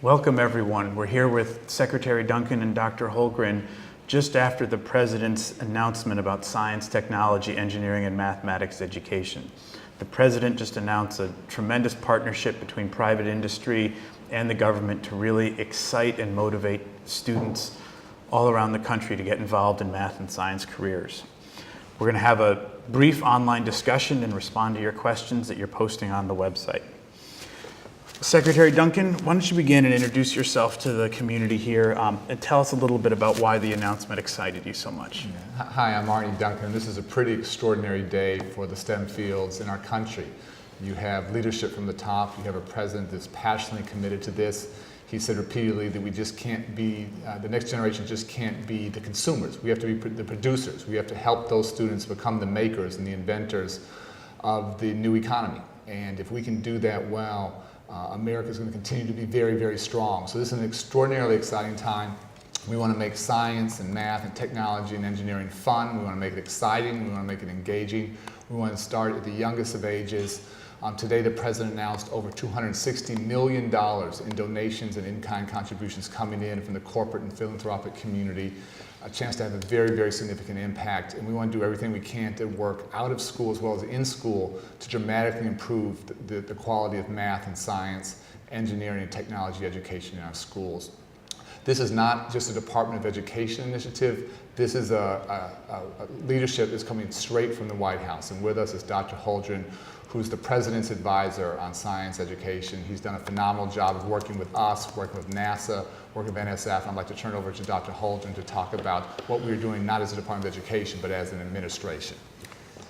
Welcome, everyone. We're here with Secretary Duncan and Dr. Holgren just after the President's announcement about science, technology, engineering, and mathematics education. The President just announced a tremendous partnership between private industry and the government to really excite and motivate students all around the country to get involved in math and science careers. We're going to have a brief online discussion and respond to your questions that you're posting on the website. Secretary Duncan, why don't you begin and introduce yourself to the community here and tell us a little bit about why the announcement excited you so much. Hi, I'm Arnie Duncan. This is a pretty extraordinary day for the STEM fields in our country. You have leadership from the top. You have a president that's passionately committed to this. He said repeatedly that we just can't be, the next generation just can't be the consumers. We have to be the producers. We have to help those students become the makers and the inventors of the new economy. And if we can do that well, America is going to continue to be very, very strong. So this is an extraordinarily exciting time. We want to make science and math and technology and engineering fun. We want to make it exciting. We want to make it engaging. We want to start at the youngest of ages. Today, the President announced over $260 million in donations and in-kind contributions coming in from the corporate and philanthropic community. A chance to have a very, very significant impact, and we want to do everything we can to work out of school as well as in school to dramatically improve the quality of math and science, engineering and technology education in our schools. This is not just a Department of Education initiative. This is a leadership that's coming straight from the White House, and with us is Dr. Holgren, who's the President's advisor on science education. He's done a phenomenal job of working with us, working with NASA, working with NSF. I'd like to turn it over to Dr. Holgren to talk about what we're doing not as a Department of Education, but as an administration.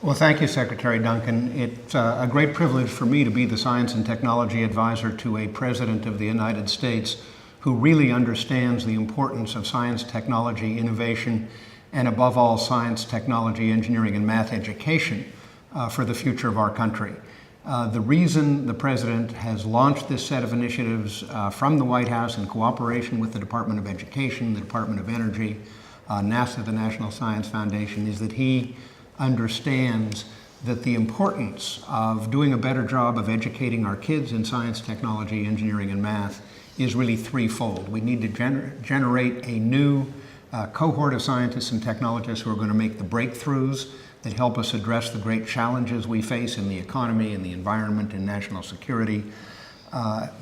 Well, thank you, Secretary Duncan. It's a great privilege for me to be the Science and Technology Advisor to a President of the United States who really understands the importance of science, technology, innovation, and above all, science, technology, engineering, and math education for the future of our country. The reason the President has launched this set of initiatives from the White House in cooperation with the Department of Education, the Department of Energy, NASA, the National Science Foundation, is that he understands that the importance of doing a better job of educating our kids in science, technology, engineering, and math is really threefold. We need to generate a new cohort of scientists and technologists who are going to make the breakthroughs that help us address the great challenges we face in the economy, in the environment, and national security.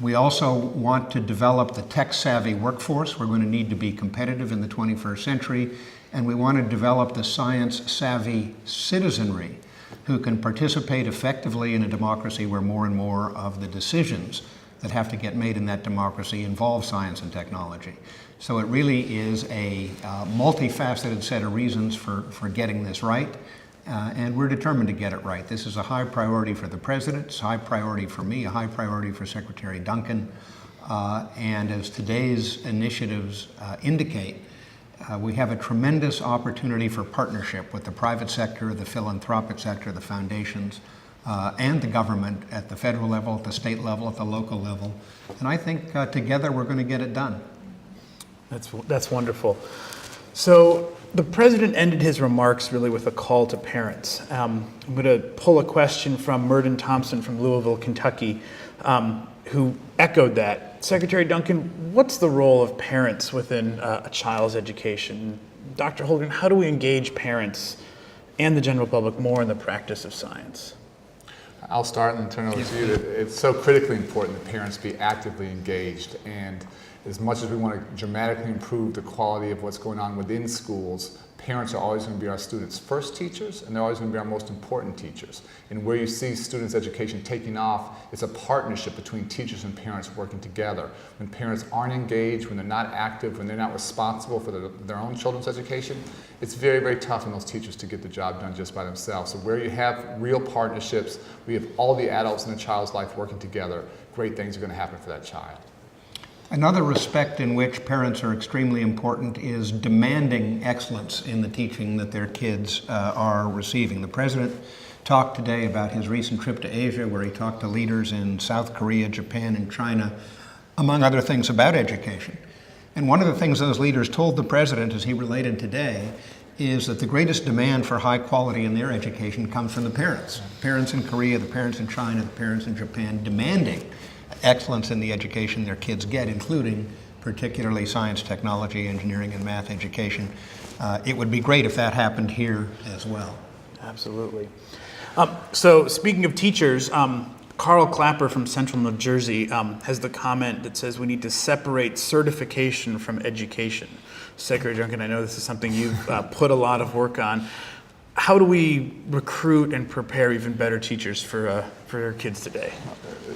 We also want to develop the tech-savvy workforce. We're going to need to be competitive in the 21st century, and we want to develop the science-savvy citizenry who can participate effectively in a democracy where more and more of the decisions that have to get made in that democracy involve science and technology. So it really is a multifaceted set of reasons for getting this right. And we're determined to get it right. This is a high priority for the President, it's a high priority for me, a high priority for Secretary Duncan. And as today's initiatives indicate, we have a tremendous opportunity for partnership with the private sector, the philanthropic sector, the foundations, and the government at the federal level, at the state level, at the local level. And I think together we're going to get it done. That's wonderful. So the President ended his remarks really with a call to parents. I'm going to pull a question from Merton Thompson from Louisville, Kentucky, who echoed that. Secretary Duncan, what's the role of parents within a child's education? Dr. Holgren, how do we engage parents and the general public more in the practice of science? I'll start and then turn it over to you. It's so critically important that parents be actively engaged, and as much as we want to dramatically improve the quality of what's going on within schools, parents are always going to be our students' first teachers, and they're always going to be our most important teachers. And where you see students' education taking off, it's a partnership between teachers and parents working together. When parents aren't engaged, when they're not active, when they're not responsible for their own children's education, it's very, very tough on those teachers to get the job done just by themselves. So where you have real partnerships, we have all the adults in a child's life working together, great things are going to happen for that child. Another respect in which parents are extremely important is demanding excellence in the teaching that their kids are receiving. The President talked today about his recent trip to Asia, where he talked to leaders in South Korea, Japan, and China, among other things about education. And one of the things those leaders told the President, as he related today, is that the greatest demand for high quality in their education comes from the parents. Parents in Korea, the parents in China, the parents in Japan demanding excellence in the education their kids get, including particularly science, technology, engineering, and math education. It would be great if that happened here as well. Absolutely. So speaking of teachers, Carl Clapper from Central New Jersey has the comment that says we need to separate certification from education. Secretary Duncan, I know this is something you've put a lot of work on. How do we recruit and prepare even better teachers for our kids today?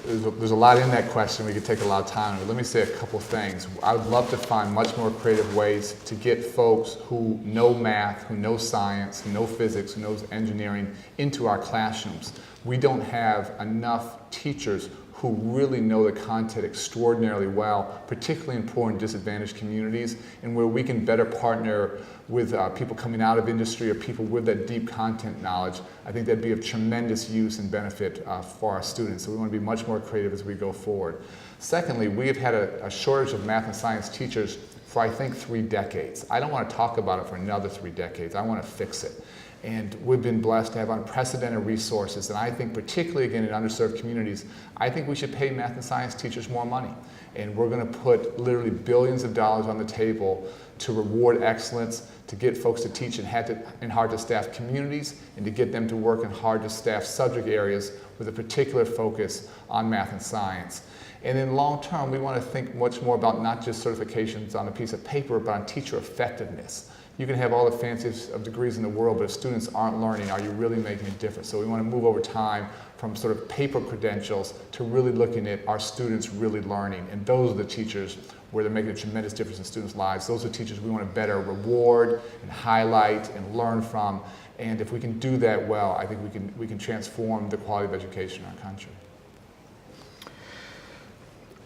There's a lot in that question. We could take a lot of time, but let me say a couple things. I would love to find much more creative ways to get folks who know math, who know science, who know physics, who knows engineering into our classrooms. We don't have enough teachers who really know the content extraordinarily well, particularly in poor and disadvantaged communities, and where we can better partner with people coming out of industry or people with that deep content knowledge. I think that'd be of tremendous use and benefit for our students. So we want to be much more creative as we go forward. Secondly, we have had a shortage of math and science teachers for I think 3 decades. I don't want to talk about it for another 3 decades. I want to fix it. And we've been blessed to have unprecedented resources. And I think particularly again in underserved communities, I think we should pay math and science teachers more money. And we're going to put literally billions of dollars on the table to reward excellence, to get folks to teach in hard to staff communities, and to get them to work in hard to staff subject areas with a particular focus on math and science. And in long term, we want to think much more about not just certifications on a piece of paper, but on teacher effectiveness. You can have all the fanciest of degrees in the world, but if students aren't learning, are you really making a difference? So we want to move over time from sort of paper credentials to really looking at our students really learning. And those are the teachers where they're making a tremendous difference in students' lives. Those are teachers we want to better reward and highlight and learn from. And if we can do that well, I think we can transform the quality of education in our country.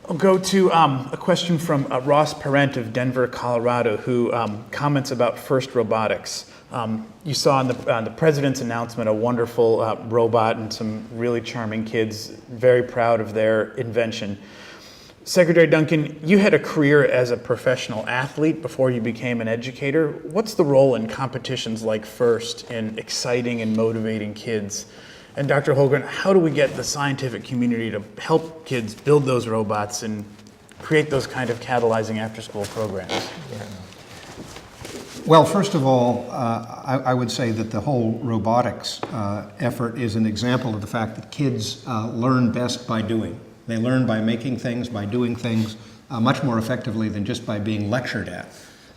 I'll go to a question from Ross Parent of Denver, Colorado, who comments about FIRST Robotics. You saw on the president's announcement a wonderful robot and some really charming kids, very proud of their invention. Secretary Duncan, you had a career as a professional athlete before you became an educator. What's the role in competitions like FIRST in exciting and motivating kids? And Dr. Holgren, how do we get the scientific community to help kids build those robots and create those kind of catalyzing after-school programs? Well, first of all, I would say that the whole robotics effort is an example of the fact that kids learn best by doing. They learn by making things, by doing things much more effectively than just by being lectured at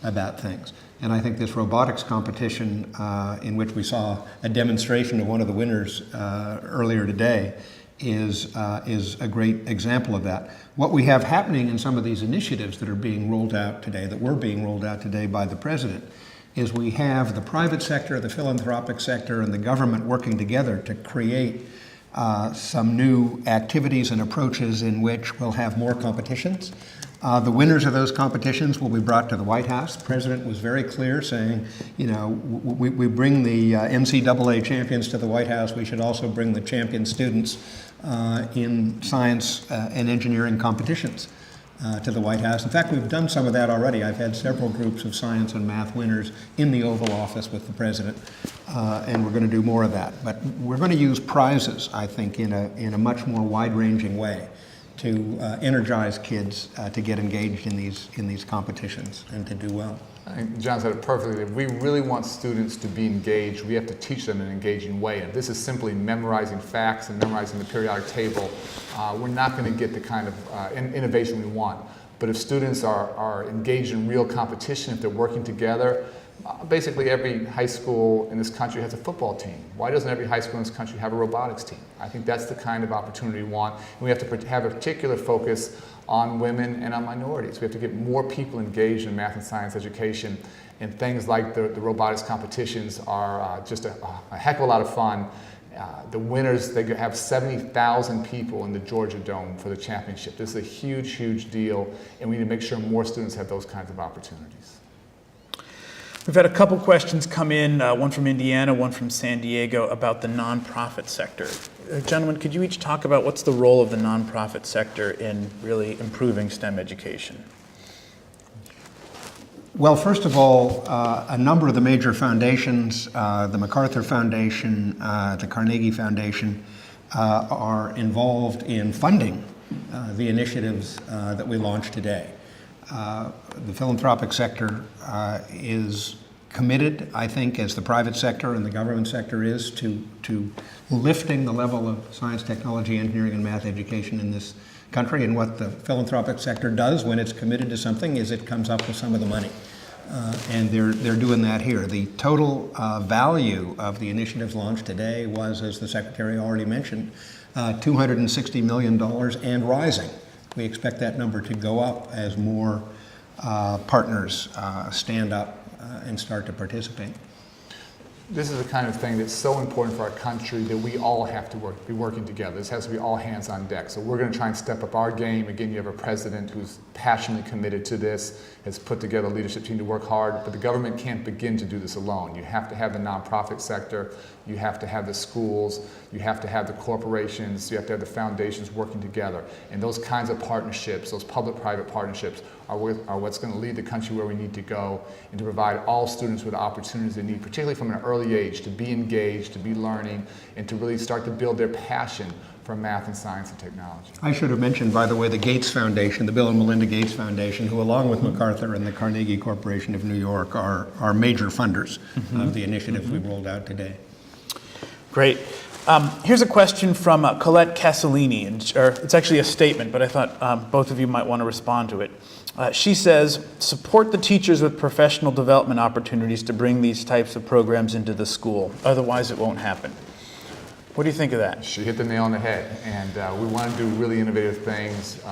about things. And I think this robotics competition, in which we saw a demonstration of one of the winners earlier today, is a great example of that. What we have happening in some of these initiatives that are being rolled out today, that were being rolled out today by the president, is we have the private sector, the philanthropic sector, and the government working together to create some new activities and approaches in which we'll have more competitions. The winners of those competitions will be brought to the White House. The president was very clear saying, you know, we bring the NCAA champions to the White House. We should also bring the champion students in science and engineering competitions to the White House. In fact, we've done some of that already. I've had several groups of science and math winners in the Oval Office with the president, and we're going to do more of that. But we're going to use prizes, I think, in a much more wide-ranging way to energize kids to get engaged in these competitions and to do well. I think John said it perfectly. If we really want students to be engaged, we have to teach them in an engaging way. And if this is simply memorizing facts and memorizing the periodic table, we're not going to get the kind of innovation we want. But if students are engaged in real competition, if they're working together, basically every high school in this country has a football team. Why doesn't every high school in this country have a robotics team? I think that's the kind of opportunity we want. And we have to have a particular focus on women and on minorities. We have to get more people engaged in math and science education, and things like the robotics competitions are just a heck of a lot of fun. The winners, they have 70,000 people in the Georgia Dome for the championship. This is a huge, huge deal, and we need to make sure more students have those kinds of opportunities. We've had a couple questions come in, one from Indiana, one from San Diego, about the nonprofit sector. Gentlemen, could you each talk about what's the role of the nonprofit sector in really improving STEM education? Well, first of all, a number of the major foundations, the MacArthur Foundation, the Carnegie Foundation, are involved in funding the initiatives that we launched today. The philanthropic sector is committed, I think, as the private sector and the government sector is, to lifting the level of science, technology, engineering, and math education in this country. And what the philanthropic sector does when it's committed to something is it comes up with some of the money. And they're doing that here. The total value of the initiatives launched today was, as the Secretary already mentioned, $260 million and rising. We expect that number to go up as more partners stand up and start to participate. This is the kind of thing that's so important for our country that we all have to be working together. This has to be all hands on deck. So we're going to try and step up our game. Again, you have a president who's passionately committed to this, has put together a leadership team to work hard, but the government can't begin to do this alone. You have to have the nonprofit sector, you have to have the schools, you have to have the corporations, you have to have the foundations working together. And those kinds of partnerships, those public-private partnerships, are what's going to lead the country where we need to go and to provide all students with the opportunities they need, particularly from an early age, to be engaged, to be learning, and to really start to build their passion for math and science and technology. I should have mentioned, by the way, the Gates Foundation, the Bill and Melinda Gates Foundation, who along with MacArthur and the Carnegie Corporation of New York are major funders of the initiatives we rolled out today. Great. Here's a question from Colette Castellini, or it's actually a statement, but I thought both of you might want to respond to it. She says, support the teachers with professional development opportunities to bring these types of programs into the school. Otherwise, it won't happen. What do you think of that? She hit the nail on the head, and we want to do really innovative things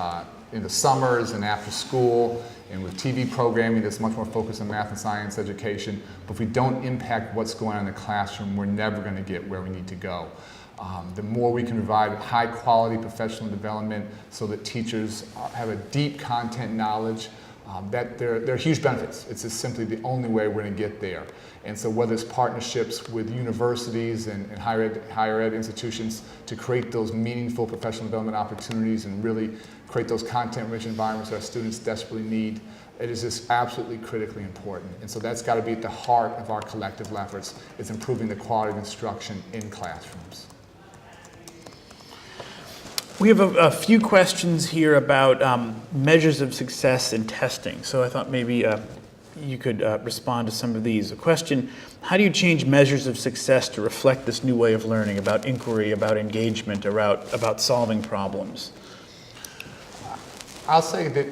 in the summers and after school, and with TV programming that's much more focused on math and science education. But if we don't impact what's going on in the classroom, we're never going to get where we need to go. The more we can provide high quality professional development so that teachers have a deep content knowledge, that there are huge benefits. It's just simply the only way we're going to get there. And so whether it's partnerships with universities and higher ed institutions to create those meaningful professional development opportunities and really create those content-rich environments that our students desperately need, it is just absolutely critically important. And so that's got to be at the heart of our collective efforts, is improving the quality of instruction in classrooms. We have a few questions here about measures of success in testing. So I thought maybe you could respond to some of these. A question, how do you change measures of success to reflect this new way of learning about inquiry, about engagement, about solving problems? I'll say that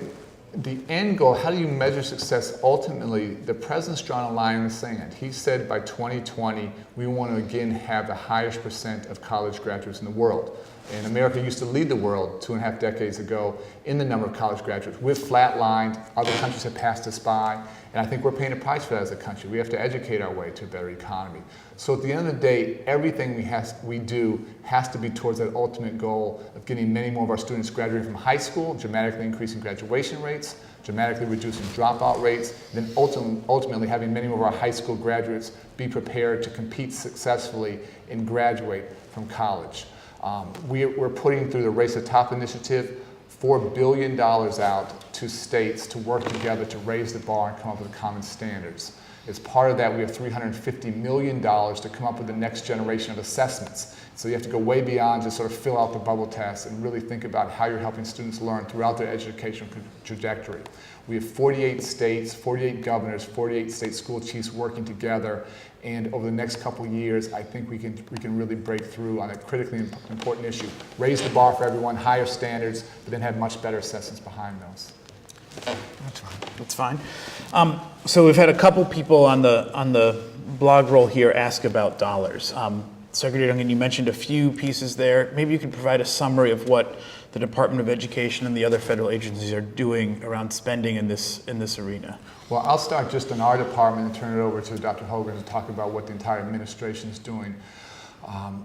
the end goal, how do you measure success? Ultimately, the president's drawn a line in the sand. He said by 2020, we want to again have the highest percent of college graduates in the world. And America used to lead the world 2.5 decades ago in the number of college graduates. We've flatlined, other countries have passed us by, and I think we're paying a price for that as a country. We have to educate our way to a better economy. So at the end of the day, everything we do has to be towards that ultimate goal of getting many more of our students graduating from high school, dramatically increasing graduation rates, dramatically reducing dropout rates, then ultimately having many more of our high school graduates be prepared to compete successfully and graduate from college. We're putting through the Race to the Top initiative $4 billion out to states to work together to raise the bar and come up with common standards. As part of that, we have $350 million to come up with the next generation of assessments. So you have to go way beyond just sort of fill out the bubble test and really think about how you're helping students learn throughout their educational trajectory. We have 48 states, 48 governors, 48 state school chiefs working together, and over the next couple of years, I think we can really break through on a critically important issue. Raise the bar for everyone, higher standards, but then have much better assessments behind those. That's fine. So we've had a couple people on the blog roll here ask about dollars. Secretary Duncan, you mentioned a few pieces there. Maybe you could provide a summary of what the Department of Education and the other federal agencies are doing around spending in this arena. Well, I'll start just in our department and turn it over to Dr. Hogan to talk about what the entire administration is doing.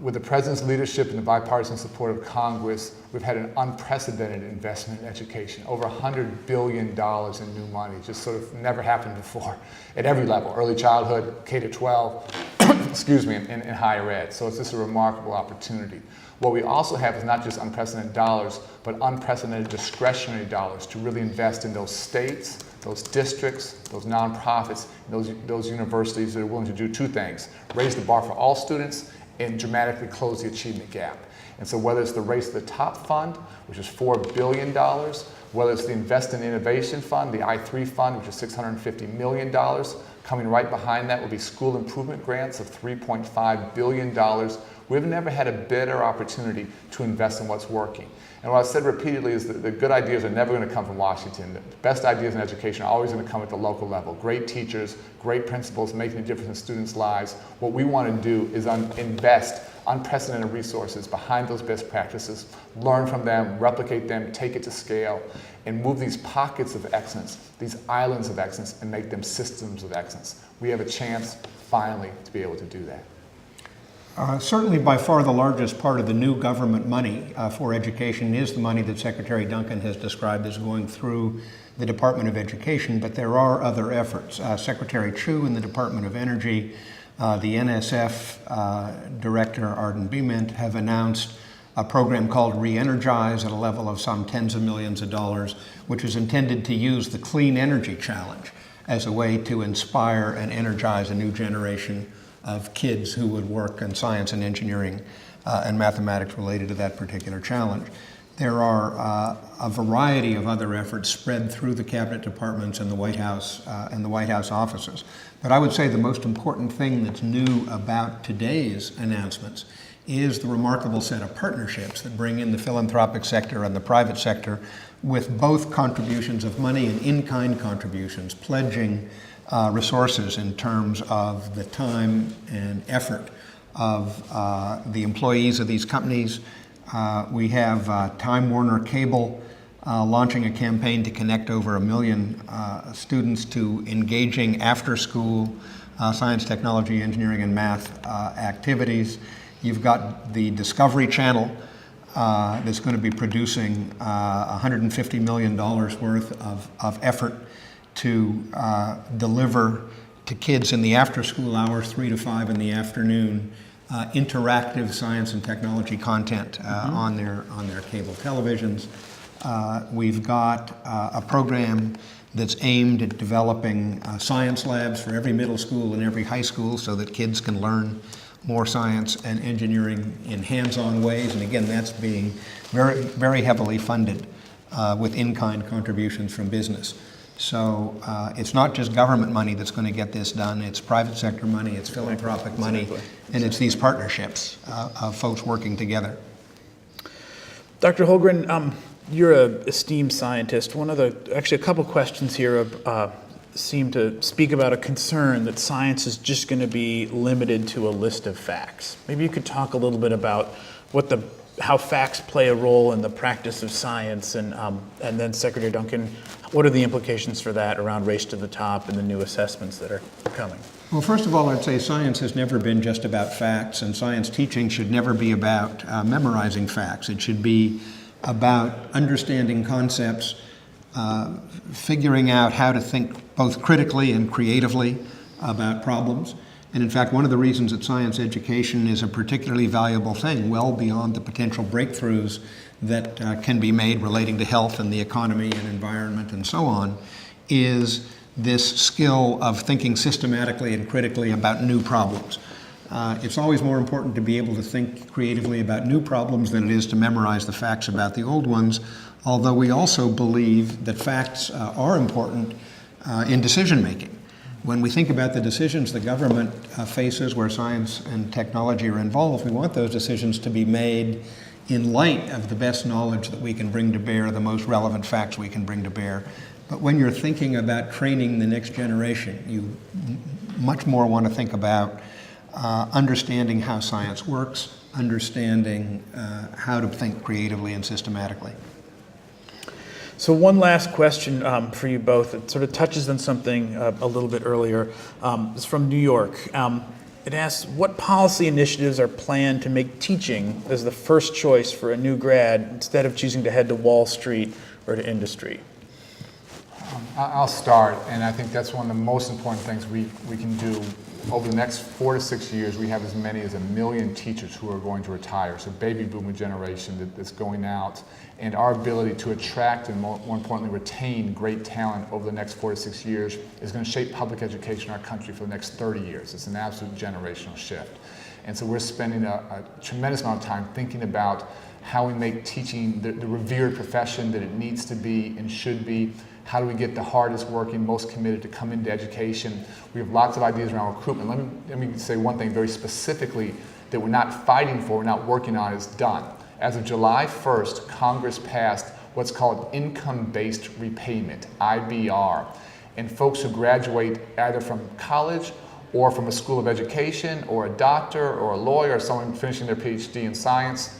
With the President's leadership and the bipartisan support of Congress, we've had an unprecedented investment in education, over $100 billion in new money. Just sort of never happened before at every level, early childhood, K-12, excuse me, and higher ed. So it's just a remarkable opportunity. What we also have is not just unprecedented dollars, but unprecedented discretionary dollars to really invest in those states, those districts, those nonprofits, those universities that are willing to do two things: raise the bar for all students and dramatically close the achievement gap. And so whether it's the Race to the Top Fund, which is $4 billion, whether it's the Invest in Innovation Fund, the I3 Fund, which is $650 million, coming right behind that will be school improvement grants of $3.5 billion. We've never had a better opportunity to invest in what's working. And what I've said repeatedly is that the good ideas are never going to come from Washington. The best ideas in education are always going to come at the local level. Great teachers, great principals making a difference in students' lives. What we want to do is invest unprecedented resources behind those best practices, learn from them, replicate them, take it to scale, and move these pockets of excellence, these islands of excellence, and make them systems of excellence. We have a chance, finally, to be able to do that. Certainly by far the largest part of the new government money for education is the money that Secretary Duncan has described as going through the Department of Education, but there are other efforts. Secretary Chu in the Department of Energy, the NSF Director Arden Bement have announced a program called Re-Energize at a level of some tens of millions of dollars, which is intended to use the clean energy challenge as a way to inspire and energize a new generation of kids who would work in science and engineering and mathematics related to that particular challenge. There are a variety of other efforts spread through the cabinet departments and the White House offices. But I would say the most important thing that's new about today's announcements is the remarkable set of partnerships that bring in the philanthropic sector and the private sector with both contributions of money and in-kind contributions, pledging resources in terms of the time and effort of the employees of these companies. We have Time Warner Cable launching a campaign to connect over 1 million students to engaging after-school science, technology, engineering, and math activities. You've got the Discovery Channel that's going to be producing $150 million worth of effort to deliver to kids in the after-school hours, 3 to 5 in the afternoon, interactive science and technology content on their cable televisions. We've got a program that's aimed at developing science labs for every middle school and every high school so that kids can learn more science and engineering in hands-on ways. And again, that's being very, very heavily funded with in-kind contributions from business. So it's not just government money that's going to get this done, it's private sector money, it's philanthropic money, and it's these partnerships of folks working together. Dr. Holgren, you're an esteemed scientist. Actually a couple questions here seem to speak about a concern that science is just going to be limited to a list of facts. Maybe you could talk a little bit about how facts play a role in the practice of science, and then Secretary Duncan, what are the implications for that around Race to the Top and the new assessments that are coming? Well, first of all, I'd say science has never been just about facts, and science teaching should never be about memorizing facts. It should be about understanding concepts, figuring out how to think both critically and creatively about problems. And in fact, one of the reasons that science education is a particularly valuable thing, well beyond the potential breakthroughs that can be made relating to health and the economy and environment and so on, is this skill of thinking systematically and critically about new problems. It's always more important to be able to think creatively about new problems than it is to memorize the facts about the old ones, although we also believe that facts are important in decision making. When we think about the decisions the government faces where science and technology are involved, we want those decisions to be made in light of the best knowledge that we can bring to bear, the most relevant facts we can bring to bear. But when you're thinking about training the next generation, you much more want to think about understanding how science works, understanding how to think creatively and systematically. So one last question for you both. It sort of touches on something a little bit earlier. It's from New York. It asks, what policy initiatives are planned to make teaching as the first choice for a new grad instead of choosing to head to Wall Street or to industry? I'll start, and I think that's one of the most important things we can do. Over the next 4 to 6 years, we have as many as 1 million teachers who are going to retire. So baby boomer generation that's going out, and our ability to attract and more importantly retain great talent over the next 4 to 6 years is going to shape public education in our country for the next 30 years. It's an absolute generational shift. And so we're spending a tremendous amount of time thinking about how we make teaching the revered profession that it needs to be and should be. How do we get the hardest working, most committed to come into education? We have lots of ideas around recruitment. Let me say one thing very specifically that we're not fighting for, we're not working on, is done. As of July 1st, Congress passed what's called income-based repayment, IBR. And folks who graduate either from college or from a school of education or a doctor or a lawyer or someone finishing their PhD in science,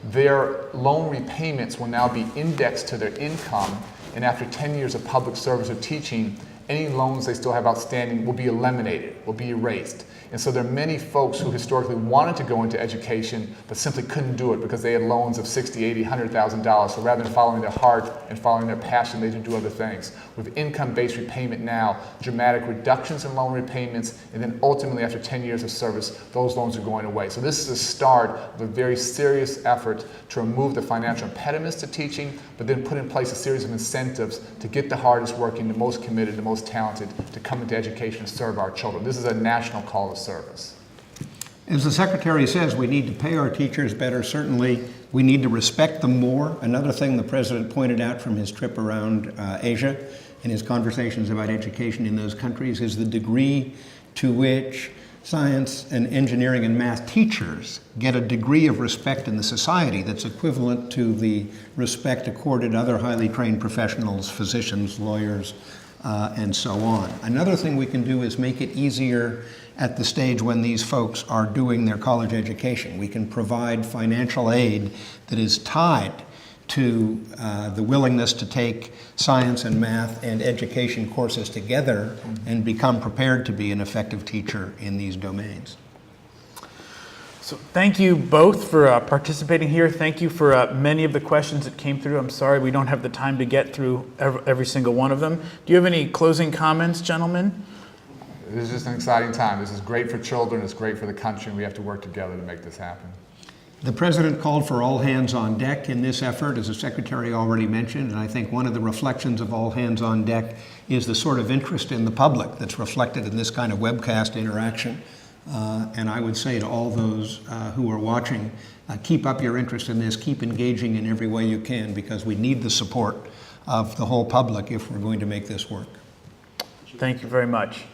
their loan repayments will now be indexed to their income, and after 10 years of public service or teaching, any loans they still have outstanding will be eliminated, will be erased. And so there are many folks who historically wanted to go into education but simply couldn't do it because they had loans of $60,000, $80,000, $100,000. So rather than following their heart and following their passion, they didn't do other things. With income-based repayment now, dramatic reductions in loan repayments, and then ultimately after 10 years of service, those loans are going away. So this is the start of a very serious effort to remove the financial impediments to teaching, but then put in place a series of incentives to get the hardest working, the most committed, the most talented to come into education and serve our children. This is a national call to service. As the Secretary says, we need to pay our teachers better. Certainly, we need to respect them more. Another thing the President pointed out from his trip around Asia and his conversations about education in those countries is the degree to which science and engineering and math teachers get a degree of respect in the society that's equivalent to the respect accorded other highly trained professionals, physicians, lawyers, and so on. Another thing we can do is make it easier at the stage when these folks are doing their college education. We can provide financial aid that is tied to the willingness to take science and math and education courses together and become prepared to be an effective teacher in these domains. So thank you both for participating here. Thank you for many of the questions that came through. I'm sorry we don't have the time to get through every single one of them. Do you have any closing comments, gentlemen? This is just an exciting time. This is great for children, it's great for the country, and we have to work together to make this happen. The President called for all hands on deck in this effort, as the Secretary already mentioned, and I think one of the reflections of all hands on deck is the sort of interest in the public that's reflected in this kind of webcast interaction. And I would say to all those who are watching, keep up your interest in this, keep engaging in every way you can, because we need the support of the whole public if we're going to make this work. Thank you very much.